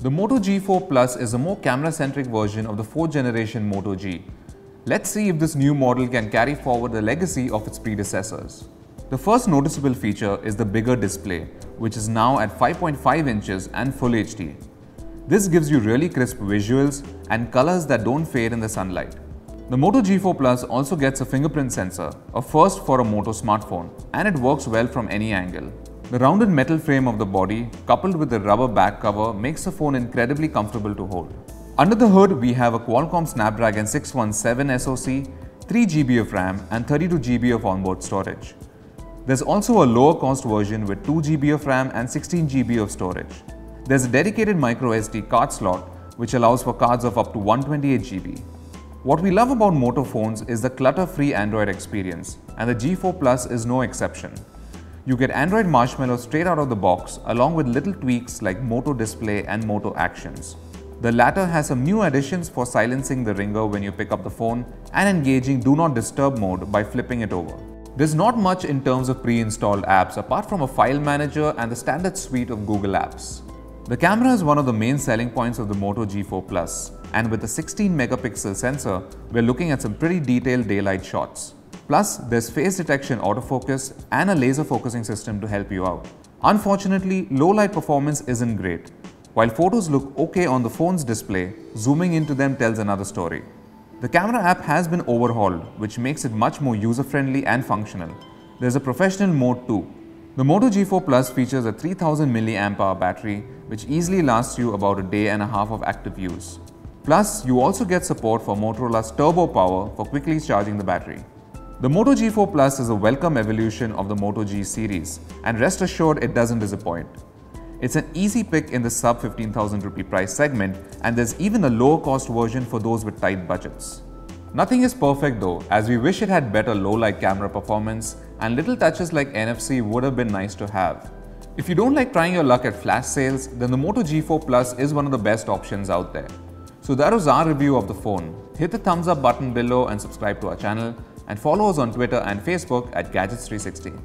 The Moto G4 Plus is a more camera-centric version of the 4th generation Moto G. Let's see if this new model can carry forward the legacy of its predecessors. The first noticeable feature is the bigger display, which is now at 5.5 inches and Full HD. This gives you really crisp visuals and colors that don't fade in the sunlight. The Moto G4 Plus also gets a fingerprint sensor, a first for a Moto smartphone, and it works well from any angle. The rounded metal frame of the body, coupled with the rubber back cover, makes the phone incredibly comfortable to hold. Under the hood, we have a Qualcomm Snapdragon 617 SoC, 3 GB of RAM and 32 GB of onboard storage. There's also a lower cost version with 2 GB of RAM and 16 GB of storage. There's a dedicated microSD card slot, which allows for cards of up to 128 GB. What we love about Moto phones is the clutter-free Android experience, and the G4 Plus is no exception. You get Android Marshmallow straight out of the box, along with little tweaks like Moto Display and Moto Actions. The latter has some new additions for silencing the ringer when you pick up the phone and engaging Do Not Disturb mode by flipping it over. There's not much in terms of pre-installed apps apart from a file manager and the standard suite of Google apps. The camera is one of the main selling points of the Moto G4 Plus, and with a 16 megapixel sensor, we're looking at some pretty detailed daylight shots. Plus, there's face detection autofocus and a laser focusing system to help you out. Unfortunately, low light performance isn't great. While photos look okay on the phone's display, zooming into them tells another story. The camera app has been overhauled, which makes it much more user-friendly and functional. There's a professional mode too. The Moto G4 Plus features a 3000 mAh battery, which easily lasts you about a day and a half of active use. Plus, you also get support for Motorola's Turbo Power for quickly charging the battery. The Moto G4 Plus is a welcome evolution of the Moto G series, and rest assured it doesn't disappoint. It's an easy pick in the sub 15,000 rupee price segment, and there's even a lower cost version for those with tight budgets. Nothing is perfect though, as we wish it had better low-light camera performance, and little touches like NFC would have been nice to have. If you don't like trying your luck at flash sales, then the Moto G4 Plus is one of the best options out there. So that was our review of the phone. Hit the thumbs up button below and subscribe to our channel, and follow us on Twitter and Facebook at Gadgets360.